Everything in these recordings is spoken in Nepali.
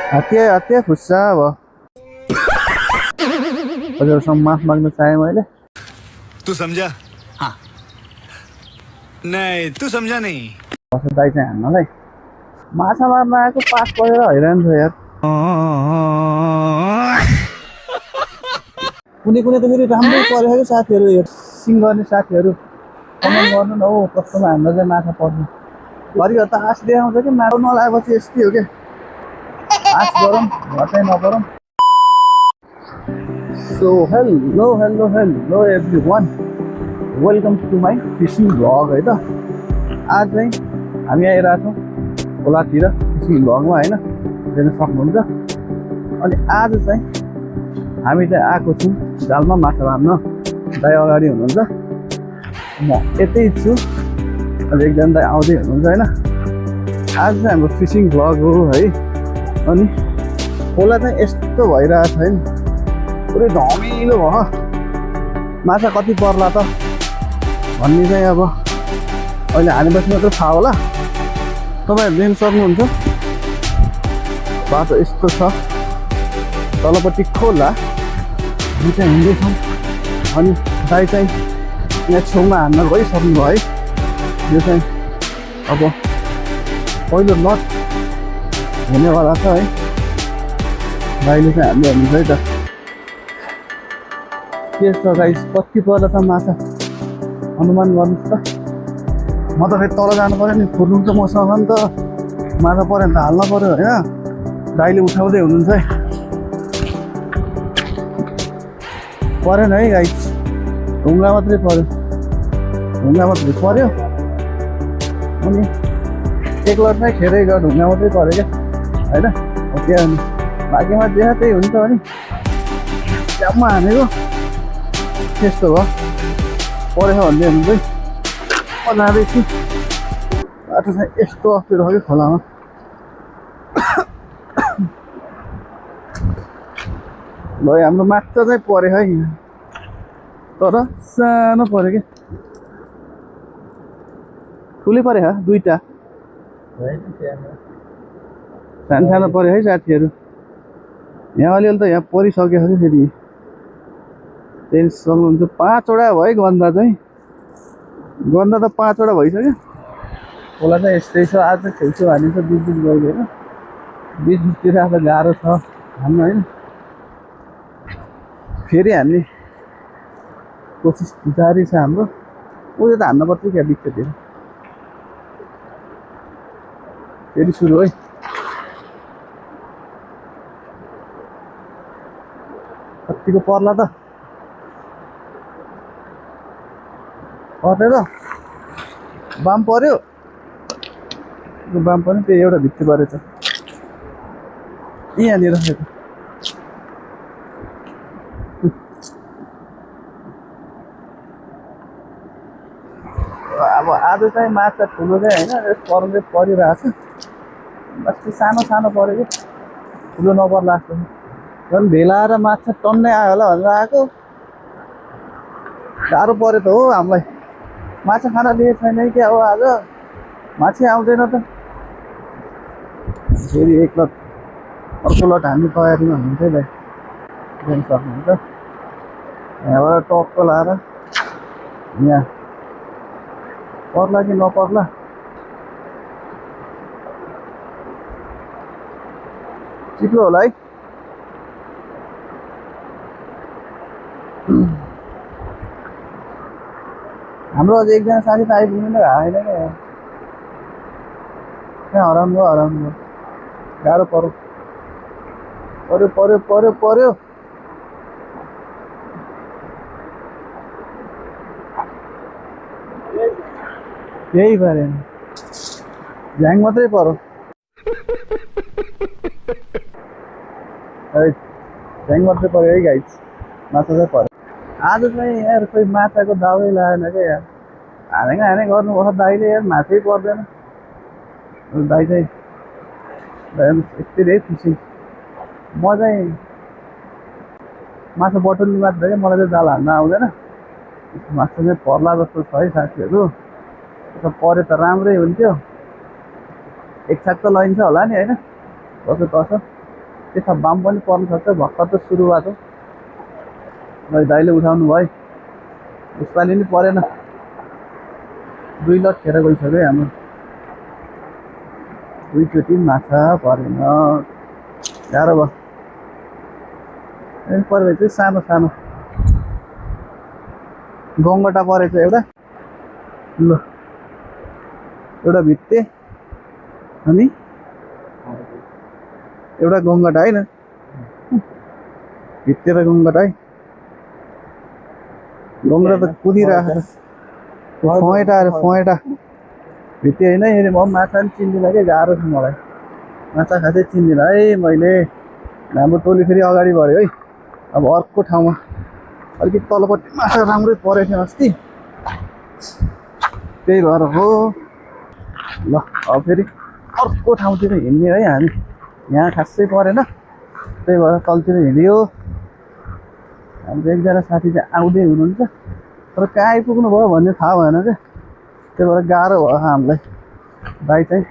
हतिया हतिया खुस्सा अब हजुरसँग माफ माग्न चाहे मैले तू समझा हाँ नहीं तू समझा नहीं कसो दाइ चाहिँ हान्नलाई माछा मार्न आएको पास परेर हैरान छ यार कुनै कुनै त फेरि राम्रै परेछ कि साथीहरू सिङ गर्ने साथीहरू कमेन्ट गर्नु न हौ कस्तोमा हाम्रो चाहिँ माछा पर्छ घरिघर त आश देखाउँछ कि माटो नलागेपछि यस्तै हो क्या आश गरौँ घर चाहिँ नपरौँ so hello hello hello everyone welcome to my fishing vlog है त आज चाहिँ हामी आइरहेको छौँ खोलातिर फिसिङ भ्लगमा होइन हेर्न सक्नुहुन्छ अनि आज चाहिँ हामी चाहिँ आएको छौँ जालमा माछा मार्न दाइ अगाडि हुनुहुन्छ म यतै छु अनि एकजना दाइ आउँदै हुनुहुन्छ होइन आज चाहिँ हाम्रो फिसिङ भ्लग हो है अनि खोला चाहिँ यस्तो भइरहेको छ होइन पुरै धमिलो भयो माछा कति पर्ला त भन्ने चाहिँ अब अहिले हानेपछि मात्र थाहा होला तपाईँहरू देख्न सक्नुहुन्छ बाटो यस्तो छ तलपट्टि खोला दुईटा हिँड्दैछौँ अनि दाइ चाहिँ यहाँ छेउमा हान्न गइसक्नु भयो है यो चाहिँ अब पहिलो नट हुनेवाला छ है दाइले चाहिँ हामीले हेर्नुहुन्छ है त के छ गाइस कति पर्ला त माछा अनुमान गर्नुहोस् त म त फेरि तल जानु पऱ्यो नि फुर्नु त मसँग नि त माछा पऱ्यो भने त हाल्न पऱ्यो होइन दाइले उठाउँदै हुनुहुन्छ है परेन है गाइस ढुङ्गा मात्रै पऱ्यो ढुङ्गा मात्रै पऱ्यो अनि एक लटमै खेरै गयो ढुङ्गा मात्रै पऱ्यो क्या होइन हो त्यहाँ अनि भाग्यमा जे त्यही हुन्छ भने च्याम्मा हानेको त्यस्तो भयो परेछ भन्दै हुनुहुन्छ है म जाँदैछु बाटो चाहिँ यस्तो अप्ठ्यारो हो कि खोलामा ल हाम्रो माछा चाहिँ पऱ्यो है यहाँ तर सानो पऱ्यो क्या ठुलै पऱ्यो है दुईटा सानो सानो पऱ्यो है साथीहरू यहाँ अलिअलि त यहाँ परिसक्यो कि फेरि त्यही सक्नुहुन्छ 5वटा भयो है गन्दा चाहिँ गन्दा त 5वटा भइसक्यो खोला चाहिँ यस्तै छ आज खेल्छु हानिन्छ बिच बिच गइदियो होइन बिच बिचतिर आज गाह्रो छ हान्नु होइन फेरि हान्ने कोसिस जारी छ हाम्रो उयो त हान्नुपर्छ क्या बिचतिर फेरि सुरु है कतिको पर्ला त पर्यो त बाम पर्यो बाम पनि त्यही एउटा भित्ती परेछ यहाँनिर अब आज चाहिँ माछा ठुलो चाहिँ होइन पर्ने परिरहेको छ बस सानो सानो पऱ्यो कि ठुलो नपर्ला जस्तो झन् भेलाएर माछा टन्नै आयो होला भनेर आएको गाह्रो पऱ्यो त हो हामीलाई माछा खान दिएको छैन क्या हो आज माछा आउँदैन त फेरि एक लट अर्को लट हान्ने तयारीमा हुनुहुन्छ है दाइ देख्न सक्नुहुन्छ यहाँबाट टक्क लाएर यहाँ पर्ला कि नपर्ला चिप्लो होला है हाम्रो अझै एकजना साथी त आइपुग्नु नै होइन क्या त्यहाँ हराउनु भयो गाह्रो पऱ्यो पऱ्यो पऱ्यो पऱ्यो पऱ्यो यही परेन झ्याङ मात्रै पऱ्यो झ्याङ मात्रै पऱ्यो है गाइस माछा चाहिँ पऱ्यो आज चाहिँ यार खोइ माछाको दाउै लागेन क्या यार हाने गर्नुपर्छ दाइले यार माछै पर्दैन दाइ चाहिँ यस्तै धेरै खुसी म चाहिँ माछा बटुल्ने मात्र क्या मलाई चाहिँ जाल हान्न आउँदैन माछा चाहिँ पर्ला जस्तो छ है साथीहरू त्यसो पऱ्यो त राम्रै हुन्थ्यो एक साथ त लैन्छ होला नि होइन कसो कसो त्यता बाम पनि पर्न सक्छ। भर्खर त सुरुवात हो। दाइले उठाउनु भयो, यसपालि नि परेन। 2 लट खेर गइसक्यो हाम्रो। 2 चोटि माछा परेन, गाह्रो भयो। परेको चाहिँ सानो सानो गङ्गटा परेछ एउटा, ल एउटा भित्ते अनि एउटा गङ्गटा होइन, भित्ते र गङ्गटा है। गङ्गटा त कुदिरहेको छ, फोएटा अरे फोएटा, भित्ते होइन। फेरि म माछा पनि चिन्दिनँ कि, गाह्रो छ मलाई माछा खासै चिन्दिनँ है मैले। हाम्रो टोली फेरि अगाडि बढ्यो है। अब अर्को ठाउँमा अलिकति तलपट्टि माछा राम्रै परेको थियो अस्ति, त्यही भएर हो। ल अब फेरि अर्को ठाउँतिर हिँड्ने है हामी। यहाँ खासै परेन, त्यही भएर तलतिर हिँड्यो। हाम्रो एकजना साथी चाहिँ आउँदै हुनुहुन्छ, तर कहाँ आइपुग्नु भयो भन्ने थाहा भएन क्या, त्यही भएर गाह्रो भयो हामीलाई। दाइ चाहिँ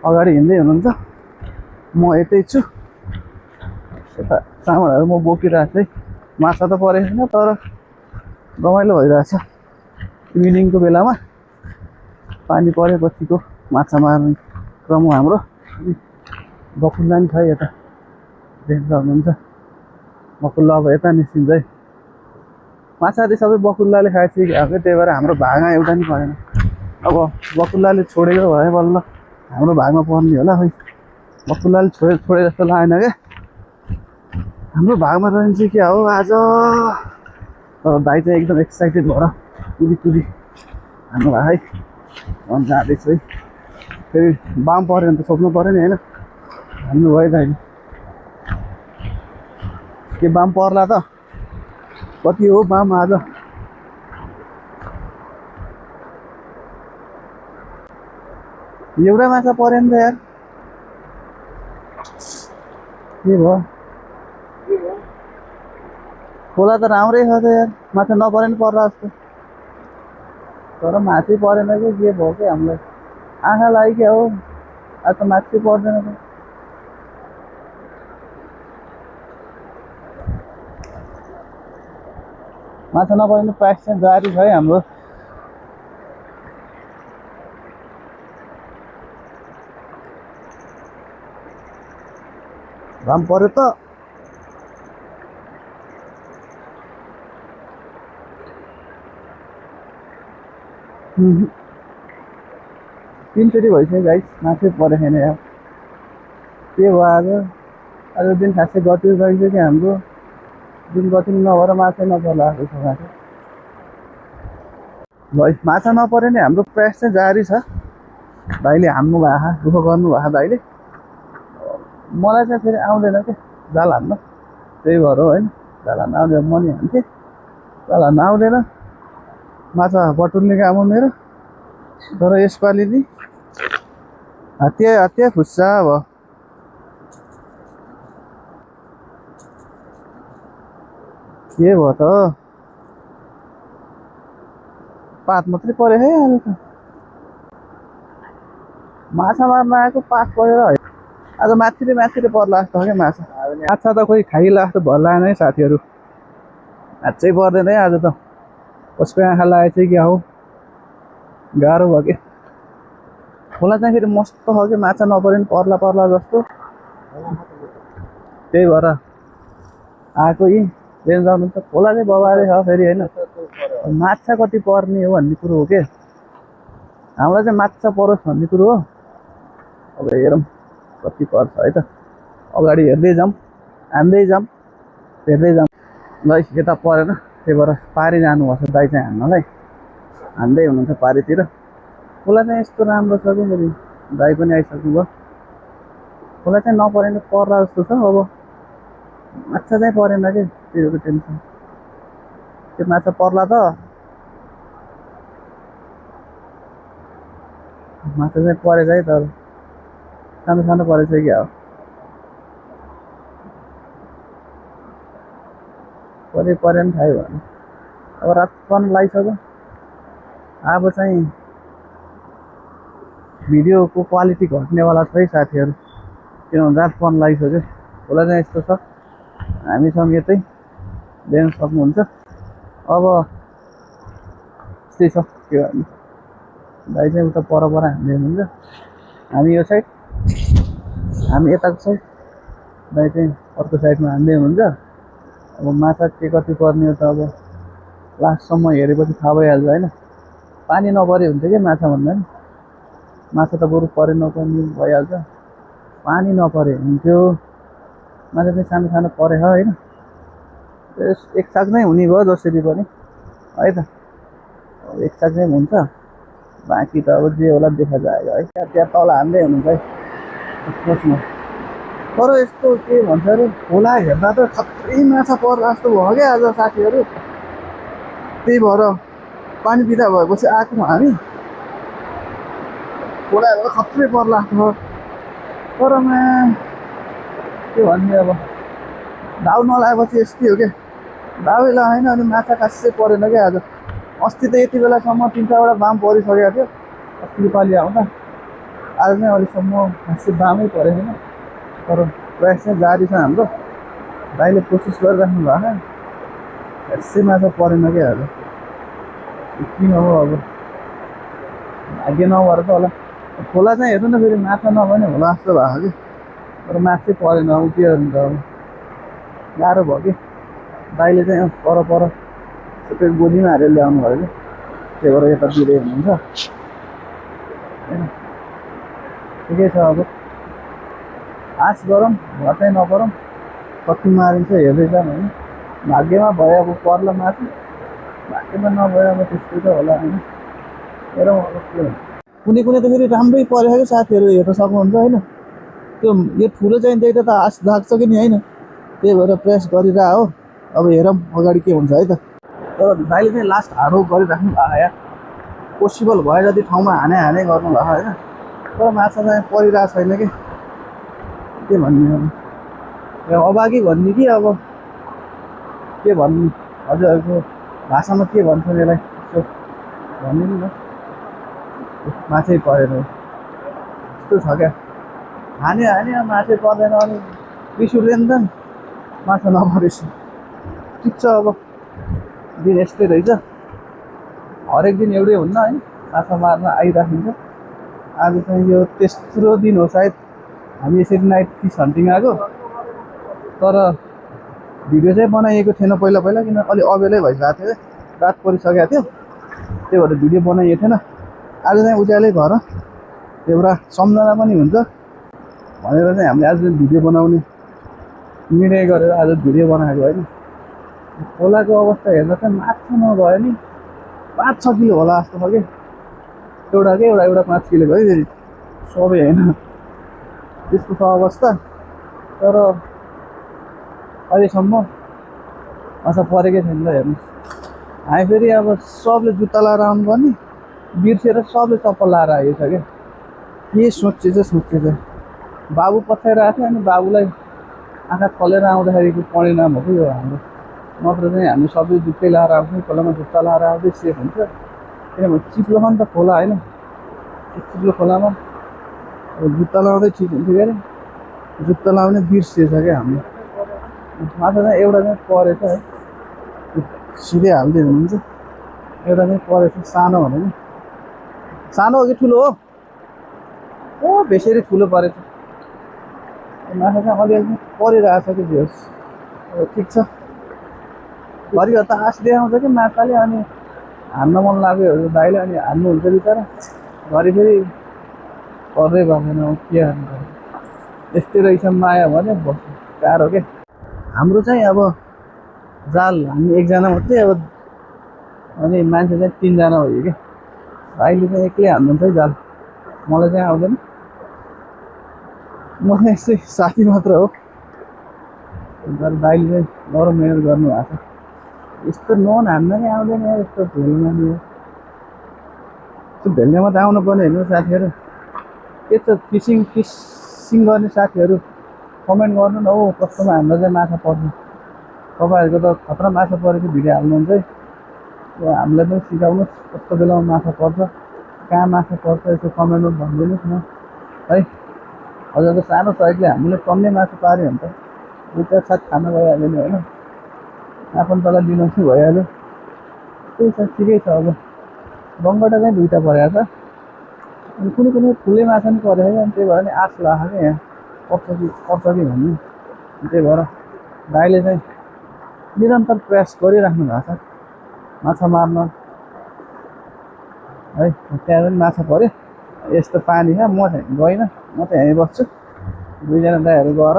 अगाडि हिँड्दै हुनुहुन्छ, म यतै छु। यता सामानहरू म बोकिरहेको छु है। माछा त परेको छैन, तर रमाइलो भइरहेछ। इभिनिङको बेलामा पानी परेपछिको माछा मार्ने क्रम हो हाम्रो। बकुल्ला नि छ यता, देख्न सक्नुहुन्छ। बकुल्ला अब यता निस्किन्छ है। माछा चाहिँ सबै बकुल्लाले खाइसक्यो, त्यही भएर हाम्रो भागमा एउटा नि परेन। अब बकुल्लाले छोडेको भए बल्ल हाम्रो भागमा पर्ने होला खै। बकुल्लाले छोडे जस्तो लागेन क्या, हाम्रो भागमा रहन्छ क्या हो आज। तर दाइ चाहिँ एकदम एक्साइटेड भएर कुदी कुदी हाम्रो भाइ भन्छ जाँदैछु है। फेरि बाम पऱ्यो भने त छोप्नु पऱ्यो नि होइन, हान्नु भयो दाइले। के बाम पर्ला त, कति हो बाम आज? एउटा माछा पऱ्यो नि त यार, के भयो? खोला त राम्रै छ त यार, माछा नपरे नि पर्ला जस्तो, तर माछै परेन कि के भयो कि हामीलाई। आँखा लाग्यो क्या हो, आज त माछै पर्दैन त। माछा नपरे नि प्रयास चाहिँ जारी छ है हाम्रो। घाम पर्यो त तीनचोटि भइसक्यो गाइस, माछै परेको छैन यार। के भयो आज दिन खासै गति रहेछ कि हाम्रो। दिन गति नभएर माछै नपर्ला जस्तो छ माछा। भाइ माछा नपरे नि हाम्रो प्रयास चाहिँ जारी छ। भाइले हान्नु भएको, दुःख गर्नु भएको दाइले। मलाई चाहिँ फेरि आउँदैन क्या जाल हान्न, त्यही भएर हो होइन। जाल हान्न आउँदैन, म नि हान्थेँ, जाल हान्न आउँदैन। माछा बटुल्ने काम हो मेरो। तर यसपालि नि हतिया खुस्सा भयो। के भयो त, पात मात्रै पऱ्यो है आज त। माछा मार्न आएको पात परेर है। आज माथिले पर्ला जस्तो हो क्या माछा। माछा त खोइ खाइला जस्तो भर लागेन है साथीहरू, माछै पर्दैन है आज त। कसको आँखा लागेको चाहिँ क्या हो, गाह्रो भयो कि। खोला चाहिँ फेरि मस्त हो कि, माछा नपरे नि पर्ला जस्तो, त्यही भएर आएको यी हेर्न सक्नुहुन्छ। खोला चाहिँ बबाले छ फेरि होइन, माछा कति पर्ने हो भन्ने कुरो हो कि। हामीलाई चाहिँ माछा परोस् भन्ने कुरो हो। अब हेरौँ कति पर्छ है त। अगाडि हेर्दै जाऊँ, हान्दै जाऊँ, हेर्दै जाऊँ। ल यता परेन, त्यही भएर पारी जानुपर्छ दाइ चाहिँ हान्नलाई। हान्दै हुनुहुन्छ पारीतिर। खोला चाहिँ यस्तो राम्रो छ कि फेरि दाइ पनि आइसक्नु भयो। खोला चाहिँ नपरे नि पर्ला जस्तो छ। अब माछा चाहिँ परेन कि, त्यही हो टेन्सन। त्यो माछा पर्ला त, माछा चाहिँ परेछ है, तर सानो सानो परेछ क्या हो। परे नि थाहै भएन। अब रात पनि लगाइसक्यो। अब चाहिँ भिडियोको क्वालिटी घट्नेवाला छ है साथीहरू, किनभने रात पनि लगाइसक्यो। खोला चाहिँ यस्तो छ, हामीसँग यतै ल्याउन सक्नुहुन्छ। अब यस्तै छ के भन्नु, दाइ चाहिँ उता पर हान्दै हुनुहुन्छ, हामी यो साइड, हामी यताको साइड, दाइ चाहिँ अर्को साइडमा हान्दै हुनुहुन्छ। अब माछा के कति पर्ने हो त अब लास्टसम्म हेरेपछि थाहा भइहाल्छ होइन। पानी नपरे हुन्छ कि माछा भन्दा नि, माछा त बरु परे नपर्ने भइहाल्छ, पानी नपरे हुन्थ्यो। माछा चाहिँ सानो सानो परेछ होइन, एक साग नै हुने भयो जसरी पनि है त, एक साग नै हुन्छ। बाँकी त अब जे होला देखा जाएगा है। त्यहाँ तल हान्दै हुनुहुन्छ है खोज्नु। तर यस्तो के भन्छ अरे, खोला हेर्दा त खत्रै माछा पर्ला जस्तो भयो क्या आज साथीहरू। त्यही भएर पानी बिदा भएपछि आएको हामी, खोला हेर्दा खत्रै पर्ला जस्तो भयो। तर के भन्ने अब, दाउ नलाएपछि यस्तै हो क्या, दाउै लगाएन अनि माछा खासै परेन क्या आज। अस्ति त यति बेलासम्म 3-4वटा बाम परिसकेको थियो अस्तिको पालि आउँदा, आज चाहिँ अहिलेसम्म खासै बामै परेको छैन। तर प्रयास चाहिँ जारी छ हाम्रो, दाइले कोसिस गरिराख्नु भएको, खासै माछा परेन क्या आज। किन हो अब, भाग्य नभएर त होला। खोला चाहिँ हेर्नु न फेरि माछा नभए होला जस्तो भएको कि, तर माछै परेन। अब के गर्नु त, अब गाह्रो भयो कि। दाइले चाहिँ पर सबै गोलीमा हालेर ल्याउनु भयो कि, त्यही भएर यता दिँदै हुनुहुन्छ होइन। ठिकै छ, अब आश गरौँ घर चाहिँ नपरौँ, कति मारिन्छ हेर्दै जाऊँ होइन। भाग्यमा भयो अब पर्ला माथि, भाग्यमा नभयो अब त्यस्तै त होला होइन। हेरौँ अब के हुन्छ। कुनै त फेरि राम्रै परेछ कि साथीहरू, हेर्न सक्नुहुन्छ होइन। त्यो यो ठुलो चाहिँ देख्दा त आश लाग्छ कि नि होइन, त्यही भएर प्रयास गरिरह हो। अब हेरौँ अगाडि के हुन्छ है त। तर दाइले चाहिँ लास्ट हार्ड गरिराख्नु भएको या, पोसिबल भए जति ठाउँमा हाने गर्नु भएको होइन। तर माछा चाहिँ परिरहेको छैन कि, के भन्ने अब अभागी भन्ने कि अब के भन्नु, हजुरहरूको भाषामा के भन्छ यसलाई, यसो भनिदिनु न। माछै परेन यस्तो छ क्या, हाने माछै पर्दैन अनि रिस उठ्दैन त माछा नपरेपछि। ठिक छ, अब दिन यस्तै रहेछ, हरेक दिन एउटै हुन्न है, माछा मार्न आइराखिन्छ। आज चाहिँ यो तेस्रो दिन हो सायद हामी यसरी नाइट फिस हन्टिङ आएको। तर भिडियो चाहिँ बनाइएको थिएन पहिला, किन अलि अबेलै भइसकेको थियो, रात परिसकेको थियो, त्यही भएर भिडियो बनाइएको थिएन। आज चाहिँ उज्यालै भएर एउटा सम्झना पनि हुन्छ भनेर चाहिँ हामीले आज भिडियो बनाउने निर्णय गरेर आज भिडियो बनाएको होइन। खोलाको अवस्था हेर्दा चाहिँ माछा नभयो नि 5-6 किलो होला जस्तो छ कि, एउटा 5 किलोको है, फेरि सबै होइन त्यस्तो छ अवस्था। तर अहिलेसम्म माछा परेकै छैन ल। हेर्नुहोस्, हामी फेरि अब सबले जुत्ता लगाएर आउनुपर्ने, बिर्सेर सबले चप्पल लगाएर आइएको छ क्या। के सोचेछ बाबु पछाइरहेको थियो, अनि बाबुलाई आँखा फलेर आउँदाखेरिको परिणाम हो कि यो हाम्रो। नत्र चाहिँ हामी सबै जुत्तै लगाएर आउँछौँ, खोलामा जुत्ता लगाएर आउँदै सेफ हुन्छ। किनभने चिप्लो छ नि त खोला होइन, चिप्लो खोलामा अब जुत्ता लगाउँदै ठिक हुन्थ्यो क्या अरे, जुत्ता लगाउने बिर्सिएछ क्या हाम्रो। माछा चाहिँ एउटा चाहिँ परेछ है, सिधै हाल्दै हुनुहुन्छ। एउटा चाहिँ परेछ, सानो भने नि, सानो हो कि ठुलो हो, ओ बेसरी ठुलो परेछ। माछा चाहिँ अलिअलि परिरहेछ कि जे होस्, ठिक छ। घरि त आश देखाउँछ कि माछाले, अनि हान्न मन लाग्यो दाइले, अनि हान्नुहुन्छ बिचरा। घरि फेरि पर्दै भएन, के हान्नु, यस्तै रहेछ माया भने बस्नु गाह्रो क्या। हाम्रो चाहिँ अब जाल हामी एकजना मात्रै, अब अनि मान्छे चाहिँ 3जना भयो क्या। दाइले चाहिँ एक्लै हान्नुहुन्छ है जाल, मलाई चाहिँ आउँदैन, म चाहिँ यस्तै साथी मात्र हो। तर दाइले चाहिँ नरम मेहनत गर्नुभएको छ। यस्तो नन हान्न नि आउँदैन, यस्तो भेल्न नि, यस्तो भेल्नेमा त आउनु पर्ने होइन साथीहरू। के छ फिसिङ गर्ने साथीहरू कमेन्ट गर्नु न हो, कस्तोमा हाम्रो चाहिँ माछा पर्छ। तपाईँहरूको त खतरा माछा परेको भिडियो हाल्नुहुन्छ है, हामीलाई पनि सिकाउनुहोस् कस्तो बेलामा माछा पर्छ, कहाँ माछा पर्छ, यसो कमेन्टमा भनिदिनुहोस् न है। हजुरको सानो सहयोगले हामीले टन्नै माछा पाऱ्यो भने त दुईवटा साथ खाना भइहाल्यो नि होइन आफन्तलाई दिनु चाहिँ भइहाल्यो त्यही छ ठिकै छ अब बङ्गटा चाहिँ दुईवटा परेको छ अनि कुनै कुनै ठुलै माछा पनि परेको छ अनि त्यही भएर नि आश लाग्यो क्या यहाँ पर्छ कि भन्ने त्यही भएर दाइले चाहिँ निरन्तर प्रयास गरिराख्नु भएको छ माछा मार्न है त्यहाँ पनि माछा पऱ्यो यस्तो पानी छ म चाहिँ गइनँ म चाहिँ यहीँ बस्छु दुईजना दाइहरू गएर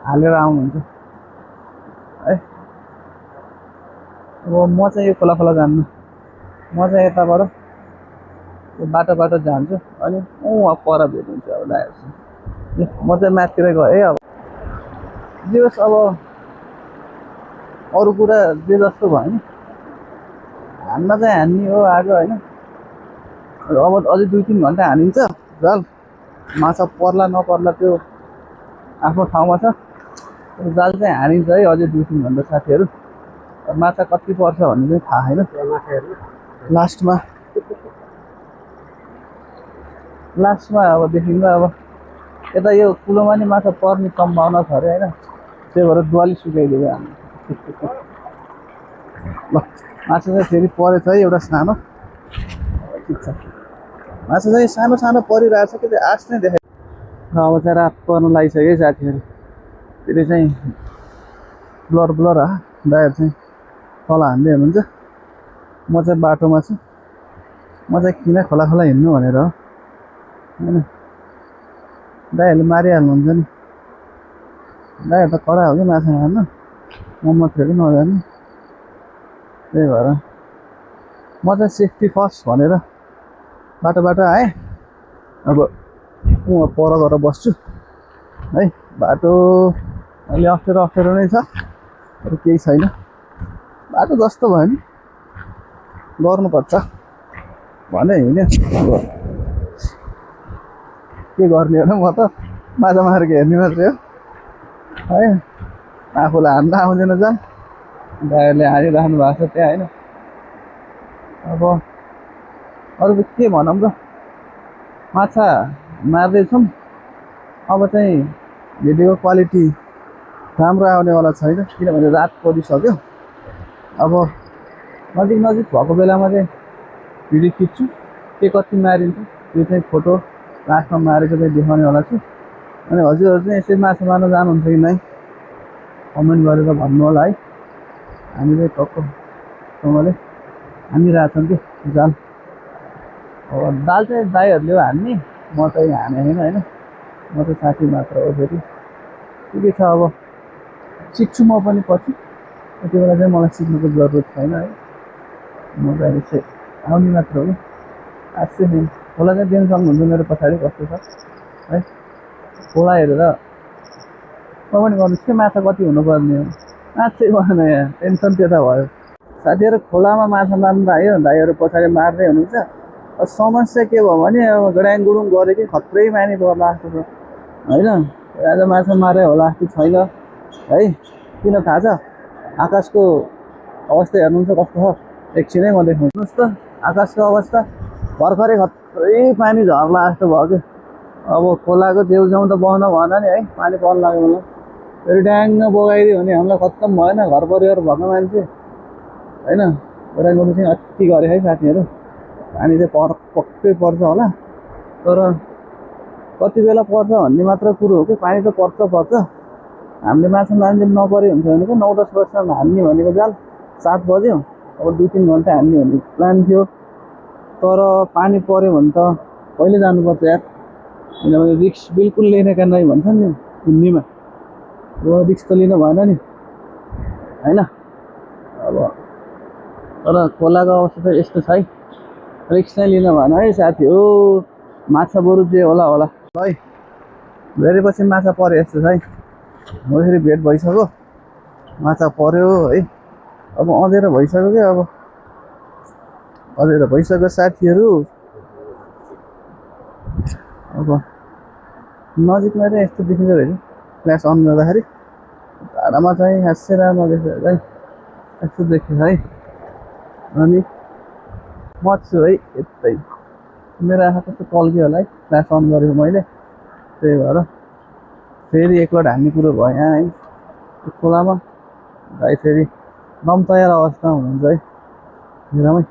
हालेर आउनुहुन्छ है अब म चाहिँ यो खोला खोला जान्नु म चाहिँ यताबाट यो बाटो जान्छु अनि पर भेट हुन्छ अब दाइहरूसँग म चाहिँ माथितिर गएँ अब जे होस् अब अरू कुरा जे जस्तो भयो नि हान्न चाहिँ हान्ने हो आज होइन अब अझै 2-3 घन्टा हानिन्छ जाल माछा पर्ला नपर्ला त्यो आफ्नो ठाउँमा छ जाल चाहिँ हानिन्छ है अझै 2-3 घन्टा साथीहरू माछा कति पर्छ भन्ने चाहिँ थाहा छैन लास्टमा अब देखिन्छ अब यता यो कुलोमा नि माछा पर्ने सम्भावना छ अरे होइन त्यही भएर दुवाली सुकाइदियो हामी ल माछा चाहिँ फेरि परेछ है एउटा सानो ठिक छ माछा चाहिँ सानो सानो परिरहेछ कि त्यो आश नै देखाइ अब चाहिँ रात पर्न लागिसक्यो साथीहरू फेरि चाहिँ ब्लर दाइहरू चाहिँ तल हान्दै हुनुहुन्छ म चाहिँ बाटोमा छु म चाहिँ किन खोला खोला हिँड्नु भनेर हो होइन दाइहरूले मारिहाल्नुहुन्छ नि दाइहरू त कडा हो कि माछा मार्न म मात्रै नजाने त्यही भएर म चाहिँ सेफ्टी फर्स्ट भनेर बाटो आएँ अब म पर गएर बस्छु है बाटो अलि अप्ठ्यारो नै छ अरू केही छैन बाटो जस्तो भयो नि गर्नुपर्छ भने हिँड्यो के गर्ने हो र म त माछा मारेको हेर्ने मात्रै हो है आफूलाई हान्न आउँदैन जान दाइहरूले हानिराख्नु भएको छ त्यहाँ होइन अब अरू त के भनौँ र माछा मार्दैछौँ अब चाहिँ भिडियोको क्वालिटी राम्रो आउनेवाला छैन किनभने रात परिसक्यो अब नजिक भएको बेलामा चाहिँ भिडियो खिच्छु के कति मारिन्छ त्यो चाहिँ फोटो लास्टमा मारेको चाहिँ देखाउनेवाला छु अनि हजुरहरू चाहिँ यसरी माछा मार्न जानुहुन्छ कि नै कमेन्ट गरेर भन्नु होला है हामी चाहिँ टक्कसँगले हानिरहेछौँ कि जाल अब दाल चाहिँ दाइहरूले हान्ने म चाहिँ हाने होइन म चाहिँ साथी मात्र हो फेरि ठिकै छ अब सिक्छु म पनि पछि त्यति बेला चाहिँ मलाई सिक्नुको जरुरत छैन है म त अहिले चाहिँ आउने मात्र हो आज चाहिँ खोला चाहिँ देख्न सक्नुहुन्छ मेरो पछाडि कस्तो छ है खोला हेरेर कमेन्ट गर्नुहोस् कि माछा कति हुनुपर्ने हो माछै भएन यहाँ टेन्सन त्यता भयो साथीहरू खोलामा माछा मार्नु त आयो दाइहरू पछाडि मार्दै हुनुहुन्छ समस्या के भयो भने अब गडाङ गुडुङ गऱ्यो कि खत्रै मानी पर्ला जस्तो छ होइन आज माछा मारे होला कि छैन है किन थाहा छ आकाशको अवस्था हेर्नुहुन्छ कस्तो छ एकछिनै म देखाउँनुहोस् त आकाशको अवस्था भर्खरै खत्रै पानी झर्ला जस्तो भयो कि अब खोलाको छेउछाउ त बहन भएन नि है पानी पर्न लाग्यो मलाई फेरि ड्याङ्ग बगाइदियो भने हामीलाई खत्तम भएन घर परिवार भएको मान्छे होइन गडाङ गुडुङ चाहिँ अति गरे है साथीहरू पानी चाहिँ पक्कै पर्छ होला तर कति बेला पर्छ भन्ने मात्र कुरो हो कि पानी त पर्छ हामीले माछा मार्न नपऱ्यो हुन्छ भनेको 9-10 वर्षमा हान्ने भनेको जाल 7 बज्यो अब 2-3 घन्टा हान्ने भन्ने प्लान थियो तर पानी पऱ्यो भने त कहिले जानुपर्छ यार किनभने रिक्स बिल्कुल लिने का नै भन्छन् नि हिन्दीमा र रिक्स त लिनु भएन नि होइन अब तर खोलाको अवस्था त यस्तो छ है रिक्स नै लिनु भएन है साथी हो माछा बरु जे होला है धेरै पछि माछा पर्यो यस्तो छ है म फेरि भेट भइसक्यो माछा पर्यो है अब अँधेरो भइसक्यो क्या अब अँधेरो भइसक्यो साथीहरू अब नजिकमा चाहिँ यस्तो देखिँदो रहेछ फ्ल्यास अन गर्दाखेरि टाढामा चाहिँ हाँस्दै राम्रो देख्छ है यस्तो देख्छ है अनि म छु है यतै मेरो आँखा कस्तो टल्क्यो होला है फ्ल्यास अन गरेको मैले त्यही भएर फेरि एकलट हान्ने कुरो भयो यहाँ है त्यो खोलामा भाइ फेरि दम तयार अवस्था हुनुहुन्छ है हिरामै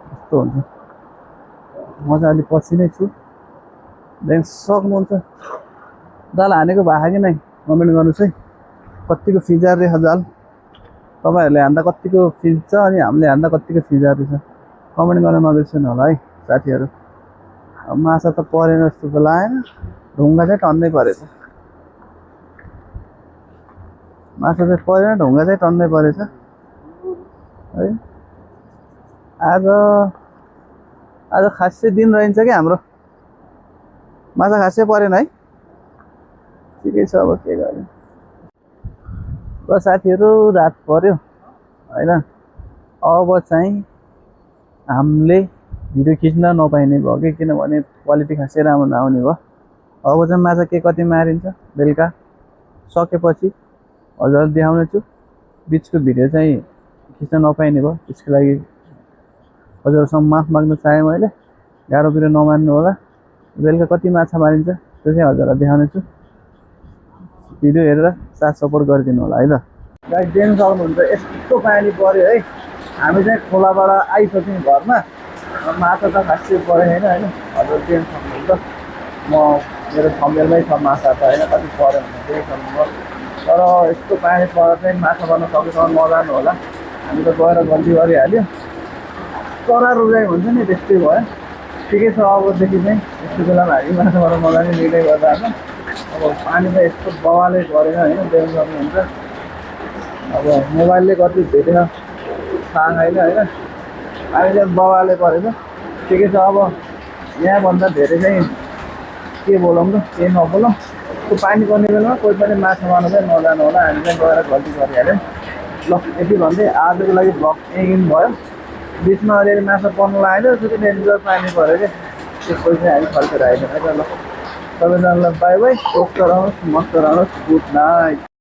यस्तो हुन्छ म चाहिँ अलिक पछि नै छु देन सक्नुहुन्छ जाल हानेको भए कि नै कमेन्ट गर्नुहोस् है कतिको फिजार रहेछ जाल तपाईँहरूले हान्दा कतिको फिज्छ अनि हामीले हान्दा कतिको फिजार रहेछ कमेन्ट गर्न नबिर्सनु होला है साथीहरू अब माछा त परेन जस्तो त लागेन ढुङ्गा चाहिँ टन्नै परेछ माछा चाहिँ परेन ढुङ्गा चाहिँ टन्नै परेछ है आज आज खासै दिन रहन्छ कि हाम्रो माछा खासै परेन है ठिकै छ अब के गर्ने ल साथीहरू रात पर्यो होइन अब चाहिँ हामीले भिडियो खिच्न नपाइने भयो कि किनभने क्वालिटी खासै राम्रो नआउने भयो अब चाहिँ माछा के कति मारिन्छ बेलुका सकेपछि हजुरलाई देखाउने छु बिचको भिडियो चाहिँ खिच्न नपाइने भयो त्यसको लागि हजुरहरूसँग माफ माग्न चाहेँ मैले गाह्रो पिरो नमान्नु होला बेलुका कति माछा मारिन्छ त्यो चाहिँ हजुरलाई देखाउने छु भिडियो हेरेर साथ सपोर्ट गरिदिनु होला है ल गाइस देख्न सक्नुहुन्छ यस्तो पानी पर्यो है हामी चाहिँ खोलाबाट आइसक्यौँ घरमा माछा त खासै परेन होइन हजुर देख्न सक्नुहुन्छ म मेरो थम्बनेलमै छ माछा त होइन कति पऱ्यो भने देख्न सक्नुहुन्छ तर यस्तो पानी पर्दा चाहिँ माछा पर्न सकेसम्म नजानु होला हामी त गएर गल्ती गरिहाल्यो चरा रुगाइ हुन्छ नि त्यस्तै भयो ठिकै छ अबदेखि चाहिँ यस्तो बेलामा हामी माछा मार्न नजाने निर्णय गर्दा अब पानी त यस्तो बवालै परेन होइन देख्न सक्नुहुन्छ अब मोबाइलले कति भेटेर थाहा छैन होइन पानी चाहिँ बवालै परेछ ठिकै छ अब यहाँभन्दा धेरै चाहिँ के बोलौँ त के नबोलौँ त्यो पानी पर्ने बेलामा कोही पनि माछा मार्न चाहिँ नजानु होला हामी चाहिँ गएर गल्ती गरिहाल्यौँ ल यति भन्दै आजको लागि भ्लग यही भयो बिचमा अलिअलि माछा पर्नु लाग्यो त्यो डेन्जर पानी पऱ्यो क्या त्यसपछि चाहिँ हामी फर्केर आइदिउँ है त ल सबैजनालाई बाई बाई स्वस्थ रहनुहोस् मस्त रहनुहोस् गुड नाइट